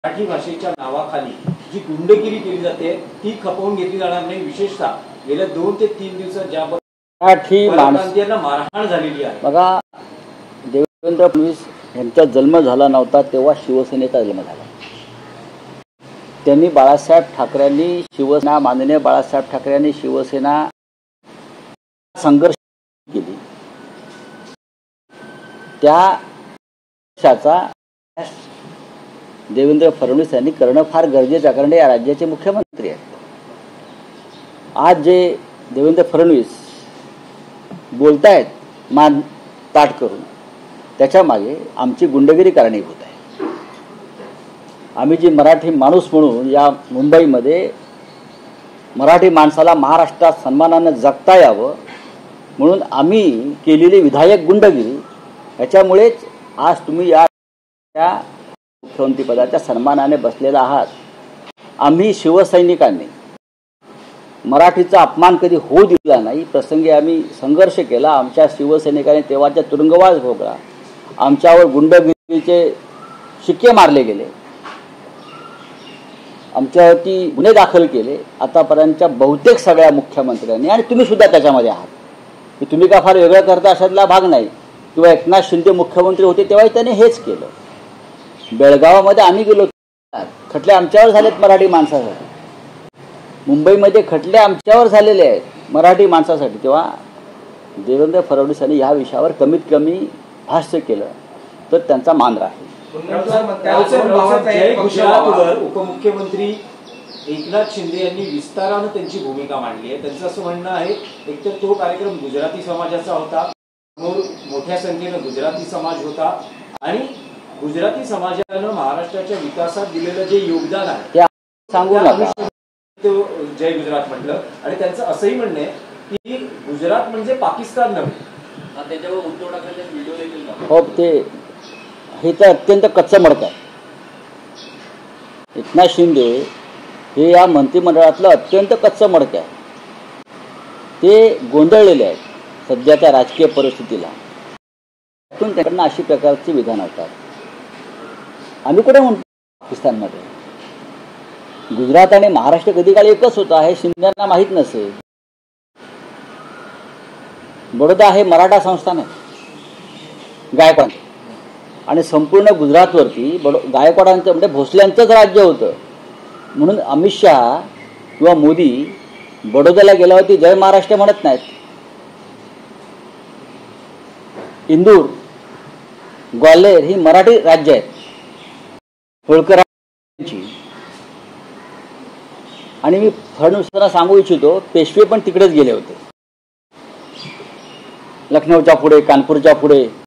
मराठी भाषेच्या नावाखाली जी गुंडगिरी केली जाते ती खपवून घेतली जाणार नाही। विशेषतः गेल्या 2 ते 3 दिवसात ज्या मराठी माणसांना मारहाण झालेली आहे। बघा, देवेंद्र फडणवीस यांचा जन्म झाला नव्हता तेव्हा शिवसेनेचा जन्म झाला। त्यांनी बाळासाहेब ठाकरेंनी शिवसेना माननीय बाळासाहेब ठाकरेंनी शिवसेना संघर्ष केली, त्या पक्षाचा देवेंद्र फडणवीस यांनी करणं फार गरजेचं आहे, कारण या राज्याचे मुख्यमंत्री आहेत। आज जे देवेंद्र फडणवीस बोलतायत मान ताट करून, त्याच्या मागे आमची गुंडगिरी कारणीभूत आहे। आम्ही जी मराठी माणूस म्हणून या मुंबईमध्ये मराठी माणसाला महाराष्ट्रात सन्मानाने जगता यावं म्हणून आम्ही केलेली विधायक गुंडगिरी, याच्यामुळेच आज तुम्ही या मुख्यमंत्रीपदाच्या सन्मानाने बसलेला आहात। आम्ही शिवसैनिकांनी मराठीचा अपमान कधी होऊ दिला नाही। प्रसंगी आम्ही संघर्ष केला, आमच्या शिवसैनिकांनी तेव्हाचा तुरुंगवास भोगला, आमच्यावर गुंडगिरीचे शिक्के मारले गेले, आमच्यावरती गुन्हे दाखल केले। आतापर्यंतच्या बहुतेक सगळ्या मुख्यमंत्र्यांनी, आणि तुम्ही सुद्धा त्याच्यामध्ये आहात, की तुम्ही का फार वेगळं करता अशातला भाग नाही। किंवा एकनाथ शिंदे मुख्यमंत्री होते तेव्हाही त्यांनी हेच केलं। बेळगावामध्ये आम्ही गेलो, खटले आमच्यावर झालेत मराठी माणसासाठी, मुंबईमध्ये खटले आमच्यावर झालेले आहेत मराठी माणसासाठी। तेव्हा देवेंद्र फडणवीस यांनी ह्या विषयावर कमीत कमी भाष्य केलं तर त्यांचा मान राहील। उपमुख्यमंत्री एकनाथ शिंदे यांनी विस्तारानं त्यांची भूमिका मांडली आहे। त्यांचं असं म्हणणं आहे, एकतर तो कार्यक्रम गुजराती समाजाचा होता, मोठ्या संख्येनं गुजराती समाज होता, आणि गुजराती समाजानं महाराष्ट्राच्या विकासात दिलेलं जे योगदान आहे ते सांगू नका, जय गुजरात म्हटलं। आणि त्यांचं असंही म्हणणं आहे की गुजरात म्हणजे पाकिस्तान नव्हे, त्याच्यावर उद्धव ठाकरे व्हिडिओ देखील हो, ते हे तर अत्यंत कच्चं मडकं आहे। एकनाथ शिंदे हे या मंत्रिमंडळातलं अत्यंत कच्चं मडकं आहे, ते गोंधळलेले आहेत सध्याच्या राजकीय परिस्थितीला, त्यातून त्यांना अशी प्रकारची विधानं होतात। आम्ही कुठे म्हणतो पाकिस्तानमध्ये, गुजरात आणि महाराष्ट्र कधी काळी एकच होता हे शिंदेना माहीत नसेल। बडोदा हे मराठा संस्थान आहे गायकवाड, आणि संपूर्ण गुजरातवरती गायकवाडांचं म्हणजे भोसल्यांचंच राज्य होतं। म्हणून अमित शहा किंवा मोदी बडोद्याला गेल्यावरती जय महाराष्ट्र म्हणत नाहीत। इंदूर, ग्वाल्हेर ही मराठी राज्य आहेत होळकरांची। आणि मी फडणवीसांना सांगू इच्छितो, पेशवे पण तिकडेच गेले होते, लखनौच्या पुढे, कानपूरच्या पुढे।